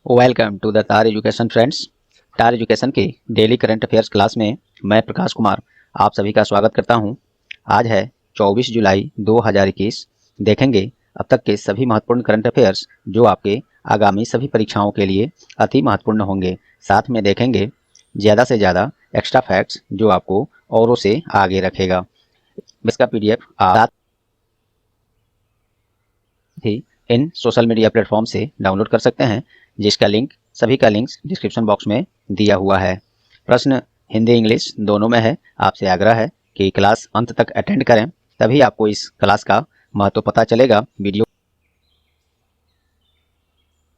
Welcome to the तार education friends. तार education के डेली करंट अफेयर्स क्लास में मैं प्रकाश कुमार आप सभी का स्वागत करता हूं। आज है 24 जुलाई 2021। देखेंगे अब तक के सभी महत्वपूर्ण करंट अफेयर्स जो आपके आगामी सभी परीक्षाओं के लिए अति महत्वपूर्ण होंगे। साथ में देखेंगे ज़्यादा से ज़्यादा एक्स्ट्रा फैक्ट्स जो आपको औरों से आगे रखेगा। इसका PDF आप ही इन सोशल मीडिया प्लेटफॉर्म से डाउनलोड कर सकते हैं, जिसका लिंक सभी का लिंक्स डिस्क्रिप्शन बॉक्स में दिया हुआ है। प्रश्न हिंदी इंग्लिश दोनों में है। आपसे आग्रह है कि क्लास अंत तक अटेंड करें, तभी आपको इस क्लास का महत्व पता चलेगा। वीडियो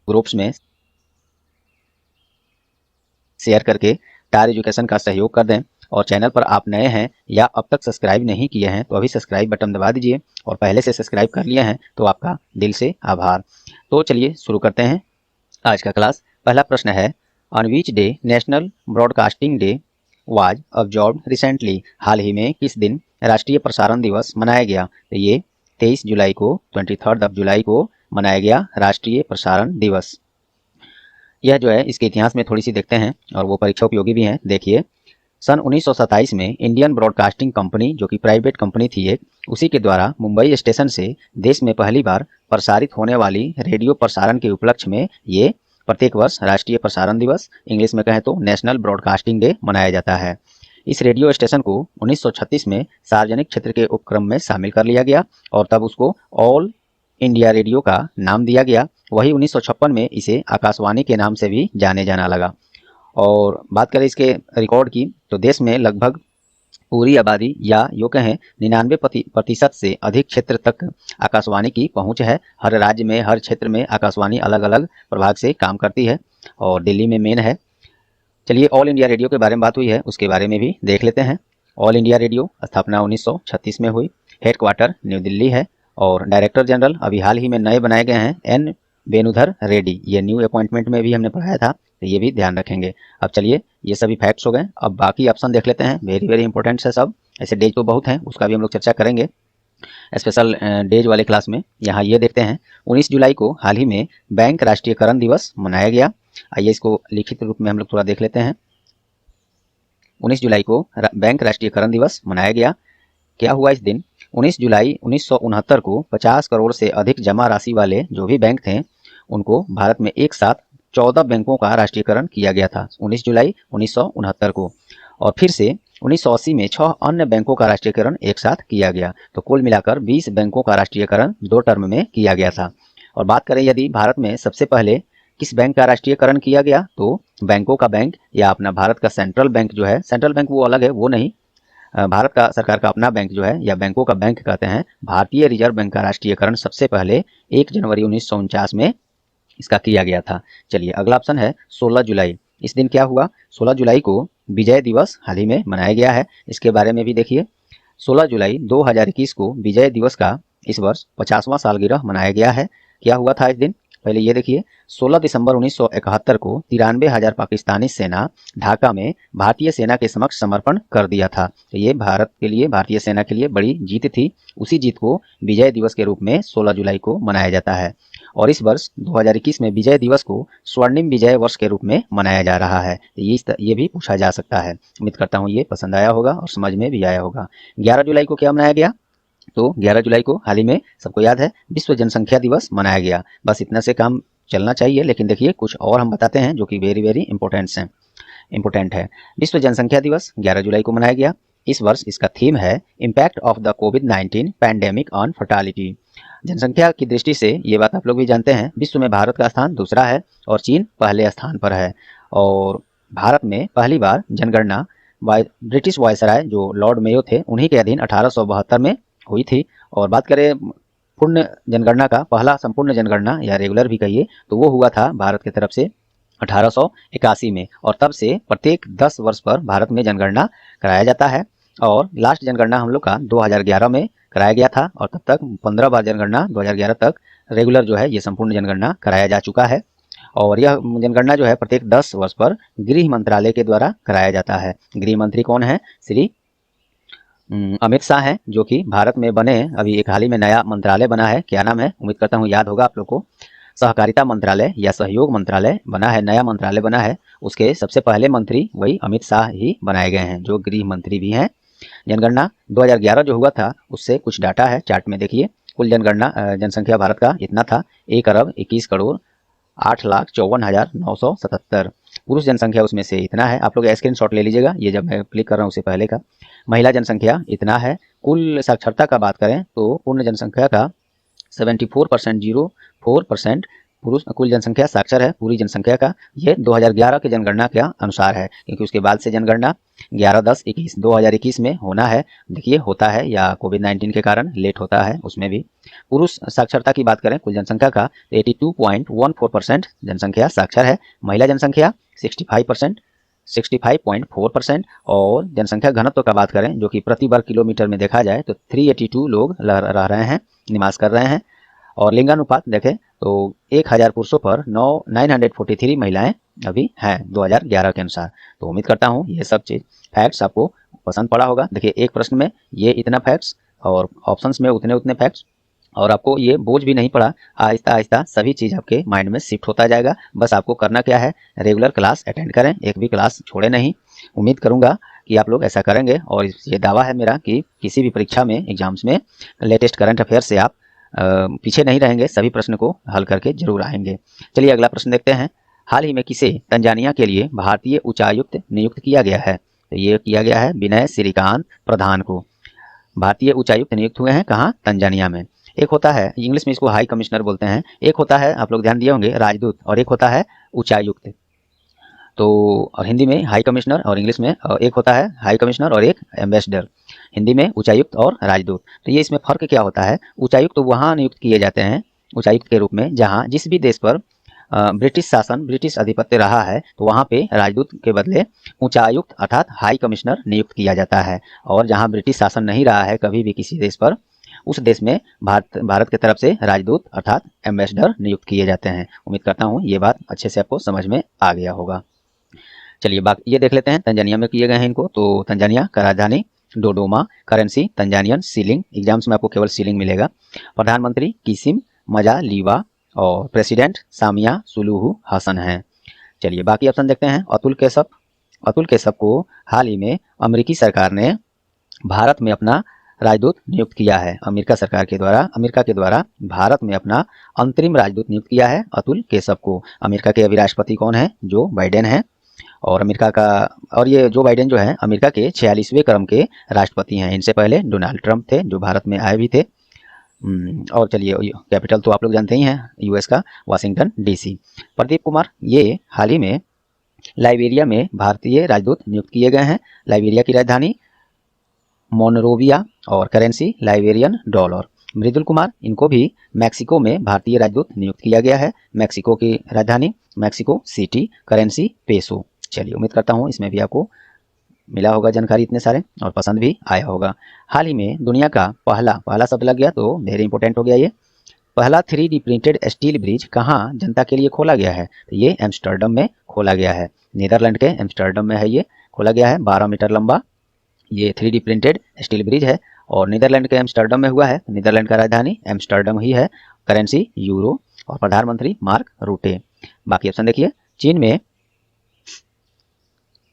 ग्रुप्स में शेयर करके तार एजुकेशन का सहयोग कर दें, और चैनल पर आप नए हैं या अब तक सब्सक्राइब नहीं किए हैं तो अभी सब्सक्राइब बटन दबा दीजिए, और पहले से सब्सक्राइब कर लिए हैं तो आपका दिल से आभार। तो चलिए शुरू करते हैं आज का क्लास। पहला प्रश्न है, on which day national broadcasting day was observed recently. हाल ही में किस दिन राष्ट्रीय प्रसारण दिवस मनाया गया? तो ये 23 जुलाई को 23 जुलाई को मनाया गया राष्ट्रीय प्रसारण दिवस। यह जो है इसके इतिहास में थोड़ी सी देखते हैं और वो परीक्षा उपयोगी भी हैं। देखिए, सन 1927 में इंडियन ब्रॉडकास्टिंग कंपनी, जो कि प्राइवेट कंपनी थी एक, उसी के द्वारा मुंबई स्टेशन से देश में पहली बार प्रसारित होने वाली रेडियो प्रसारण के उपलक्ष्य में ये प्रत्येक वर्ष राष्ट्रीय प्रसारण दिवस, इंग्लिश में कहें तो नेशनल ब्रॉडकास्टिंग डे, मनाया जाता है। इस रेडियो स्टेशन को 1936 में सार्वजनिक क्षेत्र के उपक्रम में शामिल कर लिया गया और तब उसको ऑल इंडिया रेडियो का नाम दिया गया। वही 1956 में इसे आकाशवाणी के नाम से भी जाने जाना लगा। और बात करें इसके रिकॉर्ड की, तो देश में लगभग पूरी आबादी या यूँ कहें 99% से अधिक क्षेत्र तक आकाशवाणी की पहुंच है। हर राज्य में, हर क्षेत्र में आकाशवाणी अलग अलग प्रभाग से काम करती है और दिल्ली में मेन है। चलिए, ऑल इंडिया रेडियो के बारे में बात हुई है, उसके बारे में भी देख लेते हैं। ऑल इंडिया रेडियो स्थापना 1936 में हुई। हेडक्वार्टर न्यू दिल्ली है और डायरेक्टर जनरल अभी हाल ही में नए बनाए गए हैं, एन वेणुधर रेड्डी। ये न्यू अपॉइंटमेंट में भी हमने पढ़ाया था, तो ये भी ध्यान रखेंगे। अब चलिए, ये सभी फैक्ट्स हो गए। अब बाकी ऑप्शन देख लेते हैं, वेरी वेरी इंपॉर्टेंट है सब। ऐसे डेज तो बहुत हैं, उसका भी हम लोग चर्चा करेंगे स्पेशल डेज वाले क्लास में। यहाँ ये देखते हैं, 19 जुलाई को हाल ही में बैंक राष्ट्रीयकरण दिवस मनाया गया। आइए इसको लिखित रूप में हम लोग थोड़ा देख लेते हैं। 19 जुलाई को बैंक राष्ट्रीयकरण दिवस मनाया गया। क्या हुआ इस दिन? 19 जुलाई 1969 को 50 करोड़ से अधिक जमा राशि वाले जो भी बैंक थे, उनको भारत में एक साथ 14 बैंकों का राष्ट्रीयकरण किया गया था 19 जुलाई 1969 को। और फिर से 1980 में 6 अन्य बैंकों का राष्ट्रीयकरण एक साथ किया गया। तो कुल मिलाकर 20 बैंकों का राष्ट्रीयकरण 2 टर्म में किया गया था। और बात करें यदि भारत में सबसे पहले किस बैंक का राष्ट्रीयकरण किया गया, तो बैंकों का बैंक या अपना भारत का सेंट्रल बैंक जो है, सेंट्रल बैंक वो अलग है, वो नहीं, भारत का सरकार का अपना बैंक जो है या बैंकों का बैंक कहते हैं, भारतीय रिजर्व बैंक का राष्ट्रीयकरण सबसे पहले 1 जनवरी 1949 में इसका किया गया था। चलिए, अगला ऑप्शन है 16 जुलाई। इस दिन क्या हुआ? 16 जुलाई को विजय दिवस हाल ही में मनाया गया है। इसके बारे में भी देखिए, 16 जुलाई 2021 को विजय दिवस का इस वर्ष 50वां सालगिरह मनाया गया है। क्या हुआ था इस दिन? पहले ये देखिए, 16 दिसंबर 1971 को 93,000 पाकिस्तानी सेना ढाका में भारतीय सेना के समक्ष समर्पण कर दिया था। तो ये भारत के लिए, भारतीय सेना के लिए बड़ी जीत थी। उसी जीत को विजय दिवस के रूप में 16 जुलाई को मनाया जाता है। और इस वर्ष 2021 में विजय दिवस को स्वर्णिम विजय वर्ष के रूप में मनाया जा रहा है। ये भी पूछा जा सकता है। उम्मीद करता हूँ ये पसंद आया होगा और समझ में भी आया होगा। 11 जुलाई को क्या मनाया गया? तो 11 जुलाई को हाल ही में सबको याद है विश्व जनसंख्या दिवस मनाया गया। बस इतना से काम चलना चाहिए, लेकिन देखिए कुछ और हम बताते हैं जो कि वेरी वेरी इंपॉर्टेंट है। विश्व जनसंख्या दिवस 11 जुलाई को मनाया गया। इस वर्ष इसका थीम है इम्पैक्ट ऑफ द कोविड-19 पैंडेमिक ऑन फर्टालिटी। जनसंख्या की दृष्टि से ये बात आप लोग भी जानते हैं, विश्व में भारत का स्थान दूसरा है और चीन पहले स्थान पर है। और भारत में पहली बार जनगणना ब्रिटिश वायसराय जो लॉर्ड मेयो थे, उन्हीं के अधीन 1872 में हुई थी। और बात करें पूर्ण जनगणना का, पहला संपूर्ण जनगणना या रेगुलर भी कहिए, तो वो हुआ था भारत की तरफ से 1881 में। और तब से प्रत्येक 10 वर्ष पर भारत में जनगणना कराया जाता है। और लास्ट जनगणना हम लोग का 2011 में कराया गया था, और तब तक 15 बार जनगणना 2011 तक रेगुलर जो है ये संपूर्ण जनगणना कराया जा चुका है। और यह जनगणना जो है प्रत्येक 10 वर्ष पर गृह मंत्रालय के द्वारा कराया जाता है। गृह मंत्री कौन है? श्री अमित शाह है, जो कि भारत में बने अभी एक हाल ही में नया मंत्रालय बना है। क्या नाम है? उम्मीद करता हूँ याद होगा आप लोग को। सहकारिता मंत्रालय या सहयोग मंत्रालय बना है, नया मंत्रालय बना है। उसके सबसे पहले मंत्री वही अमित शाह ही बनाए गए हैं, जो गृह मंत्री भी हैं। जनगणना 2011 जो हुआ था उससे कुछ डाटा है, चार्ट में देखिए। कुल जनगणना जनसंख्या भारत का इतना था, 1,21,08,54,977। पुरुष जनसंख्या उसमें से इतना है। आप लोग स्क्रीनशॉट ले लीजिएगा, ये जब मैं क्लिक कर रहा हूँ उससे पहले का। महिला जनसंख्या इतना है। कुल साक्षरता का बात करें तो पूर्ण जनसंख्या का 74.04% पुरुष कुल जनसंख्या साक्षर है पूरी जनसंख्या का। ये 2011 के जनगणना के अनुसार है, क्योंकि उसके बाद से जनगणना 11-10-21 2021 में होना है। देखिए होता है, या कोविड-19 के कारण लेट होता है, उसमें भी। पुरुष साक्षरता की बात करें कुल जनसंख्या का, 82.14% जनसंख्या साक्षर है। महिला जनसंख्या 65%, 65.4%। और जनसंख्या घनत्व का बात करें, जो कि प्रति वर्ग किलोमीटर में देखा जाए तो 382 लोग रह रहे हैं, निवास कर रहे हैं। और लिंगानुपात देखें तो 1000 पुरुषों पर 943 महिलाएं अभी हैं 2011 के अनुसार। तो उम्मीद करता हूं ये सब चीज़ फैक्ट्स आपको पसंद पड़ा होगा। देखिए एक प्रश्न में ये इतना फैक्ट्स और ऑप्शंस में उतने फैक्ट्स, और आपको ये बोझ भी नहीं पड़ा। आहिस्ता आहिस्ता सभी चीज़ आपके माइंड में शिफ्ट होता जाएगा। बस आपको करना क्या है, रेगुलर क्लास अटेंड करें, एक भी क्लास छोड़े नहीं। उम्मीद करूंगा कि आप लोग ऐसा करेंगे, और ये दावा है मेरा कि किसी भी परीक्षा में, एग्जाम्स में लेटेस्ट करंट अफेयर से आप पीछे नहीं रहेंगे, सभी प्रश्न को हल करके जरूर आएंगे। चलिए अगला प्रश्न देखते हैं। हाल ही में किसे तंजानिया के लिए भारतीय उच्चायुक्त नियुक्त किया गया है? तो ये किया गया है विनय श्रीकांत प्रधान को। भारतीय उच्चायुक्त नियुक्त हुए हैं कहाँ? तंजानिया में। एक होता है, इंग्लिश में इसको हाई कमिश्नर बोलते हैं। एक होता है, आप लोग ध्यान दिए होंगे, राजदूत, और एक होता है उच्चायुक्त। तो और हिंदी में हाई कमिश्नर, और इंग्लिश में एक होता है हाई कमिश्नर और एक एम्बेसडर। हिंदी में उच्चायुक्त और राजदूत। तो ये इसमें फ़र्क क्या होता है? उच्चायुक्त तो वहाँ नियुक्त किए जाते हैं उच्चायुक्त के रूप में जहाँ जिस भी देश पर ब्रिटिश शासन, ब्रिटिश आधिपत्य रहा है, तो वहाँ पे राजदूत के बदले उच्चायुक्त अर्थात हाई कमिश्नर नियुक्त किया जाता है। और जहाँ ब्रिटिश शासन नहीं रहा है कभी भी किसी देश पर, उस देश में भारत की तरफ से राजदूत अर्थात एम्बेसडर नियुक्त किए जाते हैं। उम्मीद करता हूँ ये बात अच्छे से आपको समझ में आ गया होगा। चलिए बाकी ये देख लेते हैं, तंजानिया में किए गए हैं इनको। तो तंजानिया का राजधानी डोडोमा, करेंसी तंजानियन सीलिंग, एग्जाम्स में आपको केवल सीलिंग मिलेगा। प्रधानमंत्री किसिम मजालीवा और प्रेसिडेंट सामिया सुलूहू हसन हैं। चलिए बाकी ऑप्शन देखते हैं। अतुल केशप। अतुल केशप को हाल ही में अमेरिकी सरकार ने भारत में अपना राजदूत नियुक्त किया है। अमेरिका के द्वारा भारत में अपना अंतरिम राजदूत नियुक्त किया है अतुल केशप को। अमेरिका के अभी राष्ट्रपति कौन है? जो बाइडेन है। और अमेरिका का, और ये जो बाइडेन जो है अमेरिका के 46वें क्रम के राष्ट्रपति हैं। इनसे पहले डोनाल्ड ट्रंप थे, जो भारत में आए भी थे। और चलिए कैपिटल तो आप लोग जानते ही हैं यूएस का, वाशिंगटन डीसी। प्रदीप कुमार ये हाल ही में लाइबेरिया में भारतीय राजदूत नियुक्त किए गए हैं। लाइबेरिया की राजधानी मोनरोविया और करेंसी लाइबेरियन डॉलर। मृदुल कुमार, इनको भी मैक्सिको में भारतीय राजदूत नियुक्त किया गया है। मैक्सिको की राजधानी मैक्सिको सिटी, करेंसी पेसो। चलिए उम्मीद करता हूँ इसमें भी आपको मिला होगा जानकारी इतने सारे, और पसंद भी आया होगा। हाल ही में दुनिया का पहला शब्द लग गया तो वेरी इंपॉर्टेंट हो गया ये। पहला 3D प्रिंटेड स्टील ब्रिज कहाँ जनता के लिए खोला गया है? तो ये एम्स्टर्डम में खोला गया है। नीदरलैंड के एम्स्टर्डम में है, ये खोला गया है। 12 मीटर लंबा ये 3D प्रिंटेड स्टील ब्रिज है, और नीदरलैंड के एम्स्टर्डम में हुआ है। नीदरलैंड का राजधानी एम्स्टर्डम ही है। करेंसी यूरो, और प्रधानमंत्री मार्क रूटे। बाकी ऑप्शन देखिए। चीन में,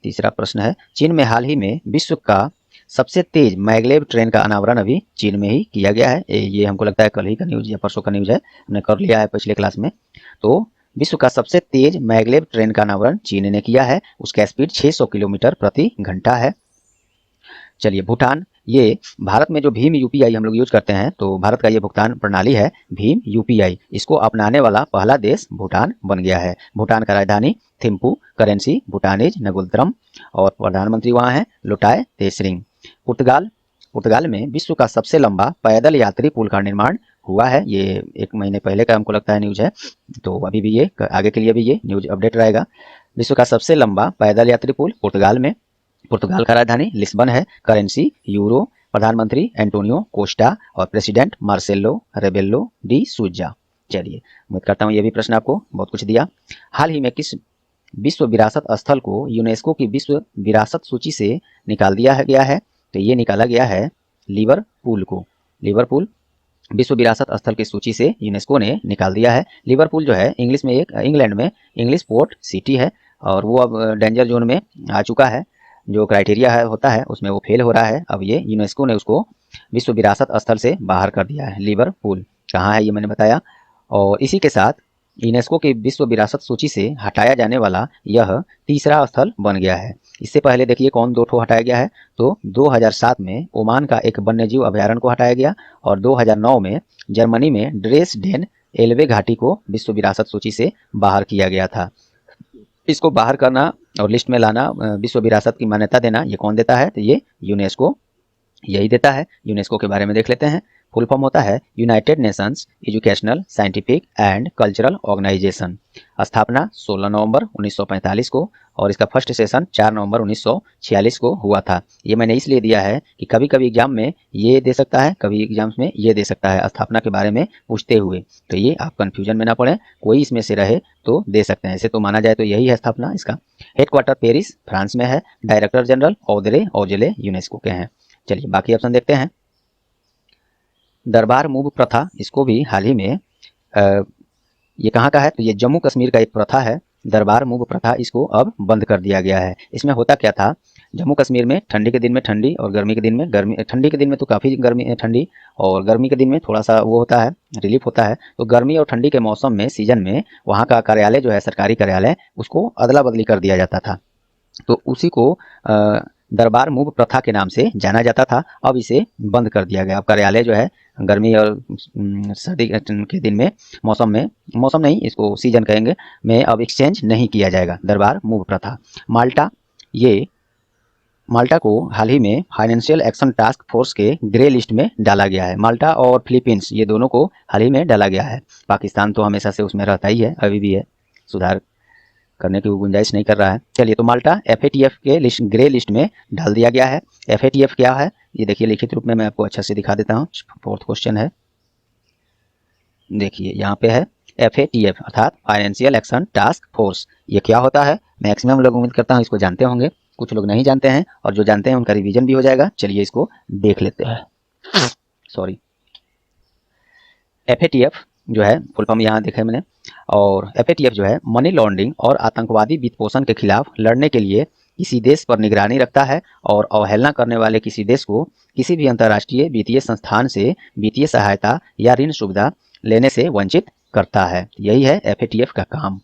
तीसरा प्रश्न है, चीन में हाल ही में विश्व का सबसे तेज मैगलेव ट्रेन का अनावरण अभी चीन में ही किया गया है। ये हमको लगता है कल ही का न्यूज या परसों का न्यूज है, हमने कर लिया है पिछले क्लास में। तो विश्व का सबसे तेज मैगलेव ट्रेन का अनावरण चीन ने किया है। उसका स्पीड 600 किलोमीटर प्रति घंटा है। चलिए भूटान, ये भारत में जो भीम यूपीआई हम लोग यूज करते हैं, तो भारत का ये भुगतान प्रणाली है भीम यूपीआई। इसको अपनाने वाला पहला देश भूटान बन गया है। भूटान का राजधानी थिम्पू, करेंसी भूटानीज नगुलत्रम, और प्रधानमंत्री वहाँ है लोटाय तेसरिंग। पुर्तगाल में विश्व का सबसे लंबा पैदल यात्री पुल का निर्माण हुआ है। ये 1 महीने पहले का हमको लगता है न्यूज है, तो अभी भी ये आगे के लिए भी ये न्यूज अपडेट रहेगा। विश्व का सबसे लंबा पैदल यात्री पुल पुर्तगाल में। पुर्तगाल का राजधानी लिस्बन है। करेंसी यूरो, प्रधानमंत्री एंटोनियो कोस्टा और प्रेसिडेंट मार्सेलो रेबेलो डी सूजा। चलिए, उम्मीद करता हूँ ये भी प्रश्न आपको बहुत कुछ दिया। हाल ही में किस विश्व विरासत स्थल को यूनेस्को की विश्व विरासत सूची से निकाल दिया गया है? तो ये निकाला गया है लिवरपूल को। लिवरपूल विश्व विरासत स्थल की सूची से यूनेस्को ने निकाल दिया है। लिवरपूल जो है इंग्लैंड में इंग्लिश पोर्ट सिटी है और वो अब डेंजर जोन में आ चुका है। जो क्राइटेरिया होता है उसमें वो फेल हो रहा है। अब ये यूनेस्को ने उसको विश्व विरासत स्थल से बाहर कर दिया है। लिवरपूल कहाँ है ये मैंने बताया। और इसी के साथ यूनेस्को की विश्व विरासत सूची से हटाया जाने वाला यह तीसरा स्थल बन गया है। इससे पहले देखिए कौन दो ठो हटाया गया है। तो 2007 में ओमान का एक वन्यजीव अभयारण्य को हटाया गया और 2009 में जर्मनी में ड्रेसडेन एल्बे घाटी को विश्व विरासत सूची से बाहर किया गया था। इसको बाहर करना और लिस्ट में लाना, विश्व विरासत की मान्यता देना, ये कौन देता है? तो ये यूनेस्को यही देता है। यूनेस्को के बारे में देख लेते हैं। फुल फॉर्म होता है United Nations Educational Scientific and Cultural Organization. स्थापना 16 नवंबर 1945 को और इसका फर्स्ट सेशन 4 नवंबर 1946 को हुआ था। ये मैंने इसलिए दिया है कि कभी कभी एग्जाम में ये दे सकता है, कभी एग्जाम्स में ये दे सकता है स्थापना के बारे में पूछते हुए। तो ये आप कंफ्यूजन में ना पड़े, कोई इसमें से रहे तो दे सकते हैं। ऐसे तो माना जाए तो यही है स्थापना। इसका हेडक्वार्टर पेरिस फ्रांस में है। डायरेक्टर जनरल ऑद्रे ऑजले यूनेस्को के हैं। चलिए बाकी ऑप्शन देखते हैं। दरबार मूव प्रथा, इसको भी हाल ही में ये कहाँ का है? तो ये जम्मू कश्मीर का एक प्रथा है। दरबार मूव प्रथा, इसको अब बंद कर दिया गया है। इसमें होता क्या था, जम्मू कश्मीर में ठंडी के दिन में ठंडी और गर्मी के दिन में गर्मी। ठंडी के दिन में तो काफ़ी गर्मी ठंडी और गर्मी के दिन में थोड़ा सा वो होता है, रिलीफ होता है। तो गर्मी और ठंडी के मौसम में, सीजन में, वहाँ का कार्यालय जो है, सरकारी कार्यालय, उसको अदला बदली कर दिया जाता था। तो उसी को दरबार मूव प्रथा के नाम से जाना जाता था। अब इसे बंद कर दिया गया। अब कार्यालय जो है गर्मी और सर्दी के दिन में, मौसम नहीं, इसको सीजन कहेंगे, में अब एक्सचेंज नहीं किया जाएगा। दरबार मूव प्रथा। माल्टा को हाल ही में फाइनेंशियल एक्शन टास्क फोर्स के ग्रे लिस्ट में डाला गया है। माल्टा और फिलीपींस, ये दोनों को हाल ही में डाला गया है। पाकिस्तान तो हमेशा से उसमें रहता ही है, अभी भी है, सुधार करने की गुंजाइश नहीं कर रहा है। चलिए, तो माल्टा FATF के ग्रे लिस्ट में डाल दिया गया है। FATF क्या है ये देखिए, लिखित रूप में मैं आपको अच्छा से दिखा देता हूँ। 4th क्वेश्चन है, देखिए यहाँ पे है FATF अर्थात फाइनेंशियल एक्शन टास्क फोर्स। ये क्या होता है? मैक्सिमम लोग उम्मीद करता हूँ इसको जानते होंगे, कुछ लोग नहीं जानते हैं और जो जानते हैं उनका रिवीजन भी हो जाएगा। चलिए इसको देख लेते हैं। FATF जो है फुल फॉर्म यहाँ देखा मैंने। और FATF जो है मनी लॉन्ड्रिंग और आतंकवादी वित्त पोषण के खिलाफ लड़ने के लिए किसी देश पर निगरानी रखता है और अवहेलना करने वाले किसी देश को किसी भी अंतर्राष्ट्रीय वित्तीय संस्थान से वित्तीय सहायता या ऋण सुविधा लेने से वंचित करता है। यही है FATF का काम।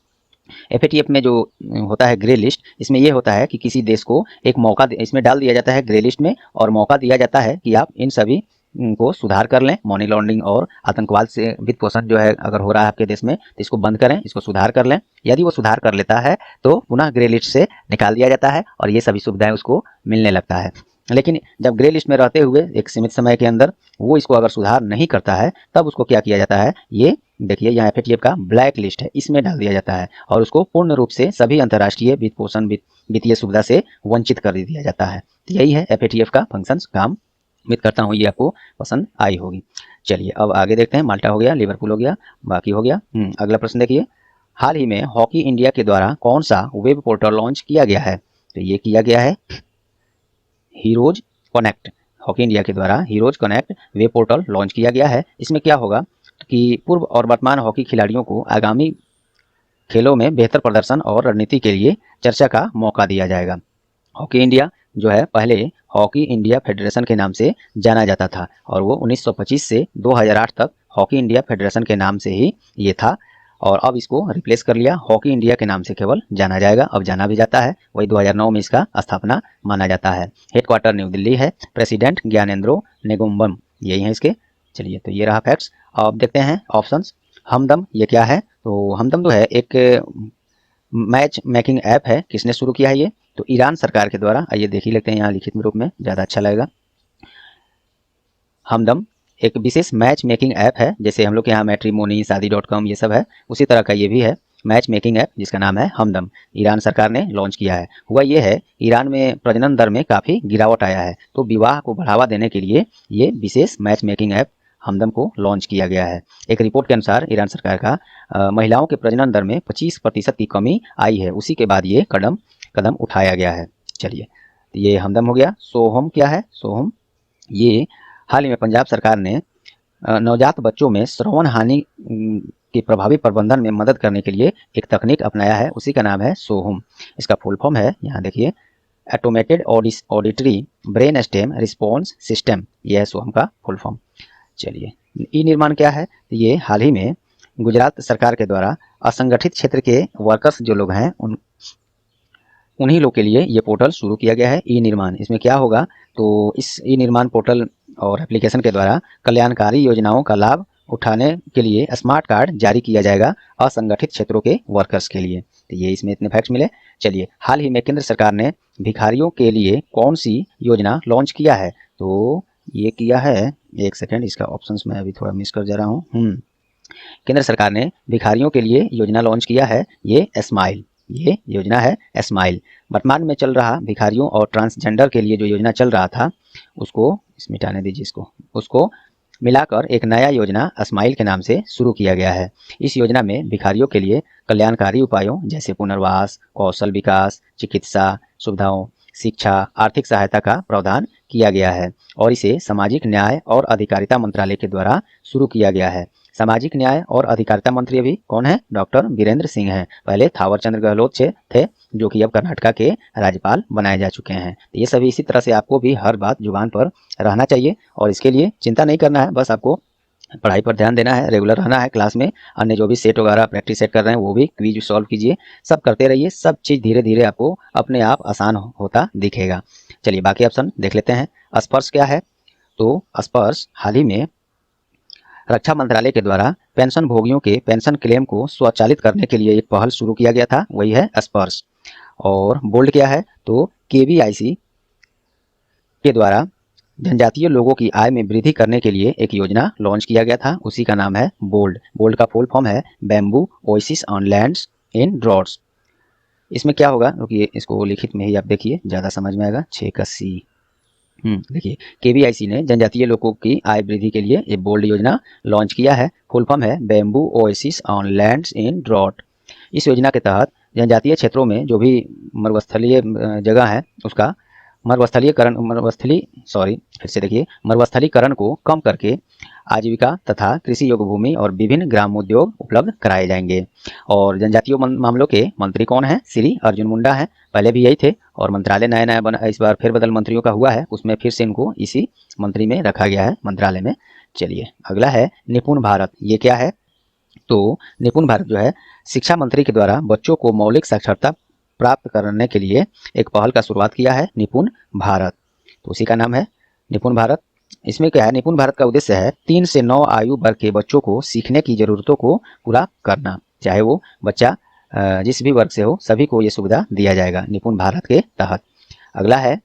FATF में जो होता है ग्रे लिस्ट, इसमें यह होता है कि किसी देश को एक मौका इसमें डाल दिया जाता है ग्रे लिस्ट में, और मौका दिया जाता है कि आप इन सभी को सुधार कर लें। मनी लॉन्ड्रिंग और आतंकवाद से वित्त पोषण जो है अगर हो रहा है आपके देश में, तो इसको बंद करें, इसको सुधार कर लें। यदि वो सुधार कर लेता है तो पुनः ग्रे लिस्ट से निकाल दिया जाता है और ये सभी सुविधाएं उसको मिलने लगता है। लेकिन जब ग्रे लिस्ट में रहते हुए एक सीमित समय के अंदर वो इसको अगर सुधार नहीं करता है, तब उसको क्या किया जाता है, ये देखिए यहाँ FATF का ब्लैक लिस्ट है, इसमें डाल दिया जाता है और उसको पूर्ण रूप से सभी अंतर्राष्ट्रीय वित्त पोषण वित्तीय सुविधा से वंचित कर दिया जाता है। तो यही है FATF का फंक्शन, काम। उम्मीद करता हूँ ये आपको पसंद आई होगी। चलिए अब आगे देखते हैं। माल्टा हो गया, लिवरपूल हो गया, बाकी हो गया। अगला प्रश्न देखिए। हाल ही में हॉकी इंडिया के द्वारा कौन सा वेब पोर्टल लॉन्च किया गया है? तो ये किया गया है हीरोज कनेक्ट। हॉकी इंडिया के द्वारा heroes connect web portal launch किया गया है। इसमें क्या होगा कि पूर्व और वर्तमान हॉकी खिलाड़ियों को आगामी खेलों में बेहतर प्रदर्शन और रणनीति के लिए चर्चा का मौका दिया जाएगा। हॉकी इंडिया जो है पहले हॉकी इंडिया फेडरेशन के नाम से जाना जाता था और वो 1925 से 2008 तक हॉकी इंडिया फेडरेशन के नाम से ही ये था, और अब इसको रिप्लेस कर लिया, हॉकी इंडिया के नाम से केवल जाना जाएगा। अब जाना भी जाता है, वही 2009 में इसका स्थापना माना जाता है। हेडक्वार्टर न्यू दिल्ली है। प्रेसिडेंट ज्ञानेंद्रो नेगुम्बम, यही है इसके। चलिए, तो ये रहा फैक्ट्स। अब देखते हैं ऑप्शंस। हमदम ये क्या है? तो हमदम जो है एक मैच मेकिंग ऐप है। किसने शुरू किया है ये? तो ईरान सरकार के द्वारा। आइए देख ही लेते हैं यहाँ लिखित रूप में, ज़्यादा अच्छा लगेगा। हमदम एक विशेष मैच मेकिंग ऐप है, जैसे हम लोग के यहाँ मैट्रिमोनी, शादी.com ये सब है, उसी तरह का ये भी है मैच मेकिंग ऐप, जिसका नाम है हमदम। ईरान सरकार ने लॉन्च किया है। हुआ ये है, ईरान में प्रजनन दर में काफ़ी गिरावट आया है, तो विवाह को बढ़ावा देने के लिए ये विशेष मैच मेकिंग ऐप हमदम को लॉन्च किया गया है। एक रिपोर्ट के अनुसार ईरान सरकार का महिलाओं के प्रजनन दर में 25% की कमी आई है, उसी के बाद ये कदम उठाया गया है। चलिए, ये हमदम हो गया। सोहम क्या है? सोहम ये हाल ही में पंजाब सरकार ने नवजात बच्चों में श्रवण हानि के प्रभावी प्रबंधन में मदद करने के लिए एक तकनीक अपनाया है, उसी का नाम है सोहम। इसका फुल फॉर्म है, यहाँ देखिए, automated auditory brain stem response system, यह है सोहम का फुल फॉर्म। चलिए, ई निर्माण क्या है? ये हाल ही में गुजरात सरकार के द्वारा असंगठित क्षेत्र के वर्कर्स जो लोग हैं उन्हीं लोग के लिए ये पोर्टल शुरू किया गया है, ई निर्माण। इसमें क्या होगा, तो इस ई निर्माण पोर्टल और एप्लीकेशन के द्वारा कल्याणकारी योजनाओं का लाभ उठाने के लिए स्मार्ट कार्ड जारी किया जाएगा असंगठित क्षेत्रों के वर्कर्स के लिए। तो ये इसमें इतने फैक्ट्स मिले। चलिए, हाल ही में केंद्र सरकार ने भिखारियों के लिए कौन सी योजना लॉन्च किया है? तो ये किया है, एक सेकेंड, इसका ऑप्शंस मैं अभी थोड़ा मिस कर जा रहा हूँ। केंद्र सरकार ने भिखारियों के लिए योजना लॉन्च किया है, ये स्माइल, ये योजना है स्माइल। वर्तमान में चल रहा भिखारियों और ट्रांसजेंडर के लिए जो योजना चल रहा था उसको मिटाने दीजिए, उसको मिलाकर एक नया योजना स्माइल के नाम से शुरू किया गया है। इस योजना में भिखारियों के लिए कल्याणकारी उपायों जैसे पुनर्वास, कौशल विकास, चिकित्सा सुविधाओं, शिक्षा, आर्थिक सहायता का प्रावधान किया गया है और इसे सामाजिक न्याय और अधिकारिता मंत्रालय के द्वारा शुरू किया गया है। सामाजिक न्याय और अधिकारिता मंत्री अभी कौन है? डॉक्टर वीरेंद्र सिंह हैं। पहले थावर चंद गहलोत थे, जो कि अब कर्नाटका के राज्यपाल बनाए जा चुके हैं। तो ये सभी इसी तरह से आपको भी हर बात जुबान पर रहना चाहिए और इसके लिए चिंता नहीं करना है, बस आपको पढ़ाई पर ध्यान देना है, रेगुलर रहना है क्लास में। अन्य जो भी सेट वगैरह प्रैक्टिस सेट कर रहे हैं वो भी क्विज सॉल्व कीजिए, सब करते रहिए, सब चीज़ धीरे धीरे आपको अपने आप आसान होता दिखेगा। चलिए, बाकी ऑप्शन देख लेते हैं। स्पर्श क्या है? तो स्पर्श हाल ही में रक्षा मंत्रालय के द्वारा पेंशन भोगियों के पेंशन क्लेम को स्वचालित करने के लिए एक पहल शुरू किया गया था, वही है स्पर्श। और बोल्ड क्या है? तो केवीआईसी के द्वारा जनजातीय लोगों की आय में वृद्धि करने के लिए एक योजना लॉन्च किया गया था, उसी का नाम है बोल्ड। बोल्ड का फुल फॉर्म है bamboo oasis on lands in droughts. इसमें क्या होगा, रुकिए इसको लिखित में ही आप देखिए, ज़्यादा समझ में आएगा। 6 का सी। देखिए, केवीआईसी ने जनजातीय लोगों की आय वृद्धि के लिए एक बोल्ड योजना लॉन्च किया है, फुल फॉर्म है bamboo oasis on lands in drought. इस योजना के तहत जनजातीय क्षेत्रों में जो भी मरुस्थलीय जगह है उसका मरुस्थलीकरण को कम करके आजीविका तथा कृषि योग्य भूमि और विभिन्न ग्राम उद्योग उपलब्ध कराए जाएंगे। और जनजातीय मामलों के मंत्री कौन है? श्री अर्जुन मुंडा है। पहले भी यही थे और मंत्रालय नया नया बना, इस बार फेरबदल मंत्रियों का हुआ है, उसमें फिर से इनको इसी मंत्री में रखा गया है, मंत्रालय में। चलिए, अगला है निपुण भारत। ये क्या है? तो निपुण भारत जो है शिक्षा मंत्री के द्वारा बच्चों को मौलिक साक्षरता प्राप्त करने के लिए एक पहल का शुरुआत किया है, निपुण भारत। तो उसी का नाम है निपुण भारत। इसमें क्या है, निपुण भारत का उद्देश्य है 3 से 9 आयु वर्ग के बच्चों को सीखने की जरूरतों को पूरा करना, चाहे वो बच्चा जिस भी वर्ग से हो, सभी को ये सुविधा दिया जाएगा निपुण भारत के तहत। अगला है,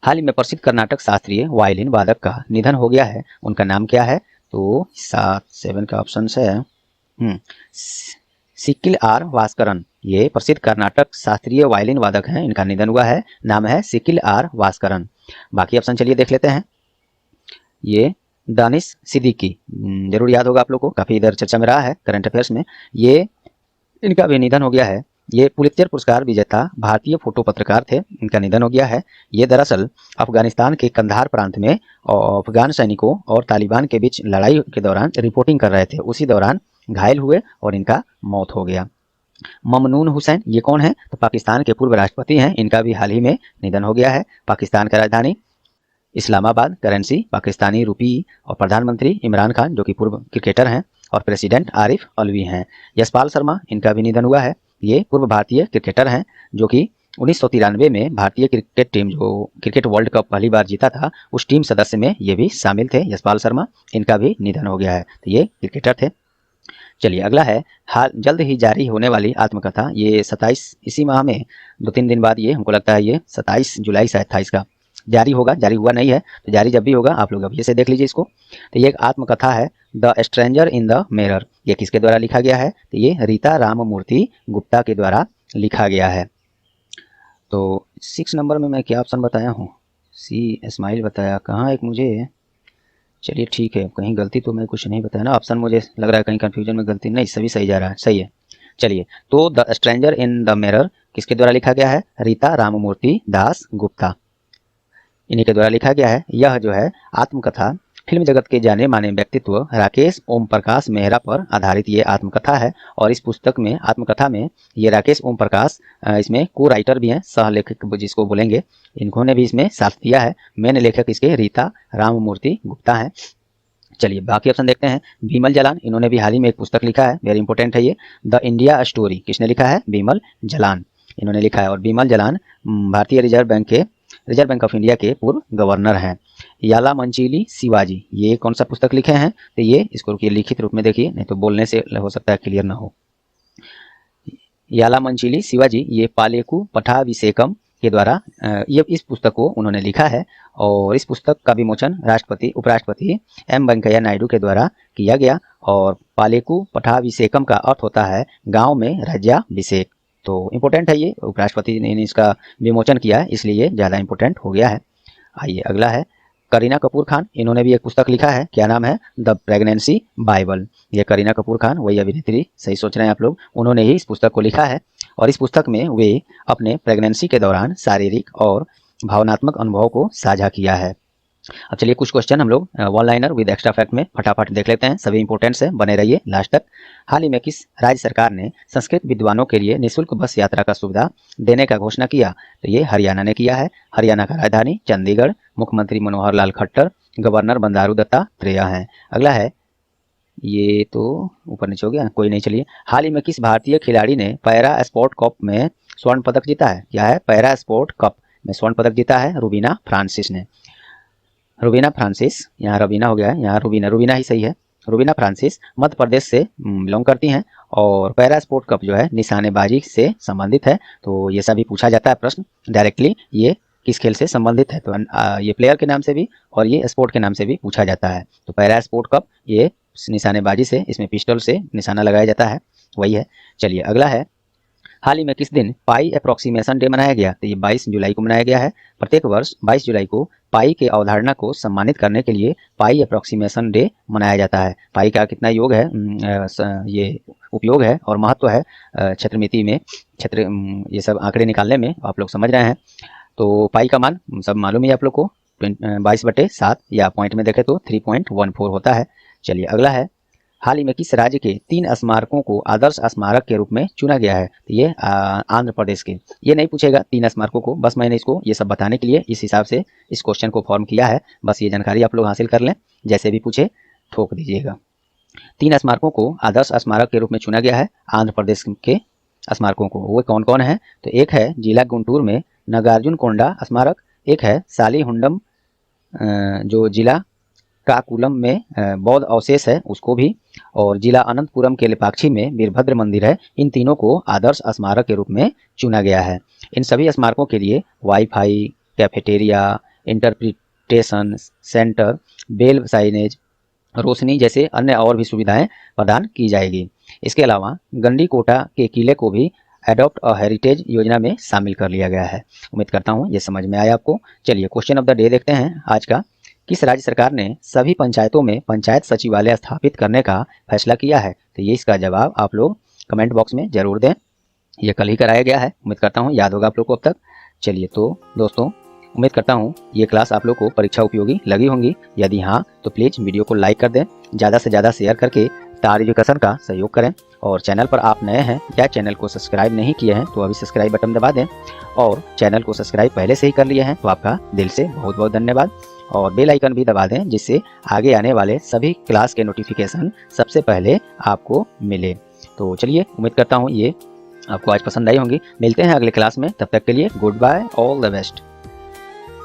हाल ही में प्रसिद्ध कर्नाटक शास्त्रीय वायलिन वादक का निधन हो गया है, उनका नाम क्या है? तो 7 का ऑप्शन है सिक्किल आर वास्करन। ये प्रसिद्ध कर्नाटक शास्त्रीय वायलिन वादक हैं, इनका निधन हुआ है, नाम है सिक्किल आर वास्करन। बाकी ऑप्शन चलिए देख लेते हैं। ये दानिश सिद्दीकी, जरूर याद होगा आप लोग को, काफ़ी इधर चर्चा में रहा है करंट अफेयर्स में। ये इनका भी निधन हो गया है। ये पुलित्जर पुरस्कार विजेता भारतीय फोटो पत्रकार थे, इनका निधन हो गया है। ये दरअसल अफगानिस्तान के कंधार प्रांत में अफगान सैनिकों और तालिबान के बीच लड़ाई के दौरान रिपोर्टिंग कर रहे थे, उसी दौरान घायल हुए और इनका मौत हो गया। ममनून हुसैन, ये कौन है? तो पाकिस्तान के पूर्व राष्ट्रपति हैं, इनका भी हाल ही में निधन हो गया है। पाकिस्तान का राजधानी इस्लामाबाद, करेंसी पाकिस्तानी रुपी और प्रधानमंत्री इमरान खान जो कि पूर्व क्रिकेटर हैं और प्रेसिडेंट आरिफ अलवी हैं। यशपाल शर्मा, इनका भी निधन हुआ है। ये पूर्व भारतीय क्रिकेटर हैं जो कि 1993 में भारतीय क्रिकेट टीम जो क्रिकेट वर्ल्ड कप पहली बार जीता था उस टीम सदस्य में ये भी शामिल थे, यशपाल शर्मा, इनका भी निधन हो गया है। तो ये क्रिकेटर थे। चलिए, अगला है हाल जल्द ही जारी होने वाली आत्मकथा। ये 27 इसी माह में 2-3 दिन बाद, ये हमको लगता है ये 27 जुलाई शायद था इसका जारी होगा, जारी हुआ नहीं है, तो जारी जब भी होगा आप लोग अभी से देख लीजिए इसको। तो ये एक आत्मकथा है, the stranger in the mirror. ये किसके द्वारा लिखा गया है? तो ये रीता राममूर्ति गुप्ता के द्वारा लिखा गया है। तो 6 नंबर में मैं क्या ऑप्शन बताया हूँ? सी स्माइल बताया, कहाँ एक मुझे चलिए ठीक है, कहीं गलती तो मैं कुछ नहीं बताया ना, ऑप्शन मुझे लग रहा है कहीं कंफ्यूजन में गलती, नहीं सभी सही जा रहा है, सही है। चलिए, तो the stranger in the mirror किसके द्वारा लिखा गया है? रीता राममूर्ति दास गुप्ता, इन्हीं के द्वारा लिखा गया है। यह जो है आत्मकथा फिल्म जगत के जाने माने व्यक्तित्व राकेश ओम प्रकाश मेहरा पर आधारित ये आत्मकथा है। और इस पुस्तक में, आत्मकथा में, ये राकेश ओम प्रकाश इसमें को राइटर भी हैं, सह लेखक जिसको बोलेंगे, इन्होंने भी इसमें साथ दिया है। मेन लेखक इसके रीता राममूर्ति गुप्ता हैं। चलिए बाकी ऑप्शन देखते हैं। बीमल जलान, इन्होंने भी हाल ही में एक पुस्तक लिखा है, वेरी इंपॉर्टेंट है ये, द इंडिया स्टोरी, किसने लिखा है? बीमल जलान, इन्होंने लिखा है। और बीमल जलान भारतीय रिजर्व बैंक ऑफ इंडिया के पूर्व गवर्नर हैं। याला मंचीली शिवाजी, ये कौन सा पुस्तक लिखे हैं? तो ये इसको रुकिए लिखित रूप में देखिए, नहीं तो बोलने से हो सकता है क्लियर ना हो। याला मंचीली शिवाजी, ये पालेकु पठाभिषेकम के द्वारा ये इस पुस्तक को उन्होंने लिखा है। और इस पुस्तक का विमोचन राष्ट्रपति उपराष्ट्रपति एम वेंकैया नायडू के द्वारा किया गया। और पालेकु पठाभिषेकम का अर्थ होता है गांव में राज्याभिषेक, तो इम्पोर्टेंट है ये, उपराष्ट्रपति ने इसका विमोचन किया है इसलिए ये ज़्यादा इम्पोर्टेंट हो गया है। आइए अगला है करीना कपूर खान, इन्होंने भी एक पुस्तक लिखा है, क्या नाम है? The pregnancy Bible. ये करीना कपूर खान वही अभिनेत्री, सही सोच रहे हैं आप लोग, उन्होंने ही इस पुस्तक को लिखा है। और इस पुस्तक में वे अपने प्रेगनेंसी के दौरान शारीरिक और भावनात्मक अनुभवों को साझा किया है। अब चलिए कुछ क्वेश्चन हम लोग one liner with extra fact में फटाफट देख लेते हैं, सभी इंपॉर्टेंट है, बने रहिए लास्ट तक। हाल ही में किस राज्य सरकार ने संस्कृत विद्वानों के लिए निःशुल्क बस यात्रा का सुविधा देने का घोषणा किया? तो ये हरियाणा ने किया है। हरियाणा का राजधानी चंडीगढ़, मुख्यमंत्री मनोहर लाल खट्टर, गवर्नर बंडारू दत्तात्रेय हैं। अगला है, ये तो ऊपर नीचे हो गया, कोई नहीं, चलिए। हाल ही में किस भारतीय खिलाड़ी ने पैरा स्पोर्ट कप में स्वर्ण पदक जीता है? क्या है? पैरा स्पोर्ट कप में स्वर्ण पदक जीता है रुबीना फ्रांसिस ने। रुबीना फ्रांसिस, यहाँ रवीना हो गया है, यहाँ रुबीना ही सही है। रुबीना फ्रांसिस मध्य प्रदेश से बिलोंग करती हैं। और पैरा स्पोर्ट कप जो है निशानेबाजी से संबंधित है, तो ये सभी पूछा जाता है प्रश्न डायरेक्टली, ये किस खेल से संबंधित है? तो ये प्लेयर के नाम से भी और ये स्पोर्ट के नाम से भी पूछा जाता है। तो पैरा स्पोर्ट कप ये निशानेबाजी से, इसमें पिस्टल से निशाना लगाया जाता है, वही है। चलिए अगला है, हाल ही में किस दिन पाई अप्रोक्सीमेशन डे मनाया गया? तो ये 22 जुलाई को मनाया गया है। प्रत्येक वर्ष 22 जुलाई को पाई के अवधारणा को सम्मानित करने के लिए पाई अप्रोक्सीमेशन डे मनाया जाता है। पाई का कितना योग है, ये उपयोग है और महत्व है क्षेत्रमिति में, ये सब आंकड़े निकालने में, आप लोग समझ रहे हैं। तो पाई का मान सब मालूम है आप लोग को, 22/7 या पॉइंट में देखें तो 3.14 होता है। चलिए अगला है, हाल ही में किस राज्य के 3 स्मारकों को आदर्श स्मारक के रूप में चुना गया है? तो ये आंध्र प्रदेश के। ये नहीं पूछेगा 3 स्मारकों को, बस मैंने इसको ये सब बताने के लिए इस हिसाब से इस क्वेश्चन को फॉर्म किया है, बस ये जानकारी आप लोग हासिल कर लें, जैसे भी पूछे ठोक दीजिएगा। 3 स्मारकों को आदर्श स्मारक के रूप में चुना गया है आंध्र प्रदेश के स्मारकों को, वो कौन कौन है? तो एक है जिला गुंटूर में नागार्जुन कोंडा स्मारक, एक है सालीहुंडम जो जिला काकुलम में बौद्ध अवशेष है उसको भी, और जिला अनंतपुरम के लेपाक्षी में वीरभद्र मंदिर है। इन तीनों को आदर्श स्मारक के रूप में चुना गया है। इन सभी स्मारकों के लिए wifi, cafeteria, interpretation centre, bell signage, रोशनी जैसे अन्य और भी सुविधाएं प्रदान की जाएगी। इसके अलावा गंडीकोटा के किले को भी एडॉप्ट अ हेरिटेज योजना में शामिल कर लिया गया है। उम्मीद करता हूँ ये समझ में आया आपको। चलिए क्वेश्चन ऑफ द डे देखते हैं आज का। किस राज्य सरकार ने सभी पंचायतों में पंचायत सचिवालय स्थापित करने का फैसला किया है? तो ये इसका जवाब आप लोग कमेंट बॉक्स में जरूर दें। ये कल ही कराया गया है, उम्मीद करता हूँ याद होगा आप लोग को अब तक। चलिए तो दोस्तों, उम्मीद करता हूँ ये क्लास आप लोग को परीक्षा उपयोगी लगी होंगी। यदि हाँ तो प्लीज़ वीडियो को लाइक कर दें, ज़्यादा से ज़्यादा शेयर करके स्टार एजुकेशन का सहयोग करें। और चैनल पर आप नए हैं या चैनल को सब्सक्राइब नहीं किए हैं तो अभी सब्सक्राइब बटन दबा दें, और चैनल को सब्सक्राइब पहले से ही कर लिए हैं तो आपका दिल से बहुत बहुत धन्यवाद। और बेल आइकन भी दबा दें जिससे आगे आने वाले सभी क्लास के नोटिफिकेशन सबसे पहले आपको मिले। तो चलिए, उम्मीद करता हूँ ये आपको आज पसंद आई होंगी। मिलते हैं अगले क्लास में, तब तक के लिए good bye, all the best.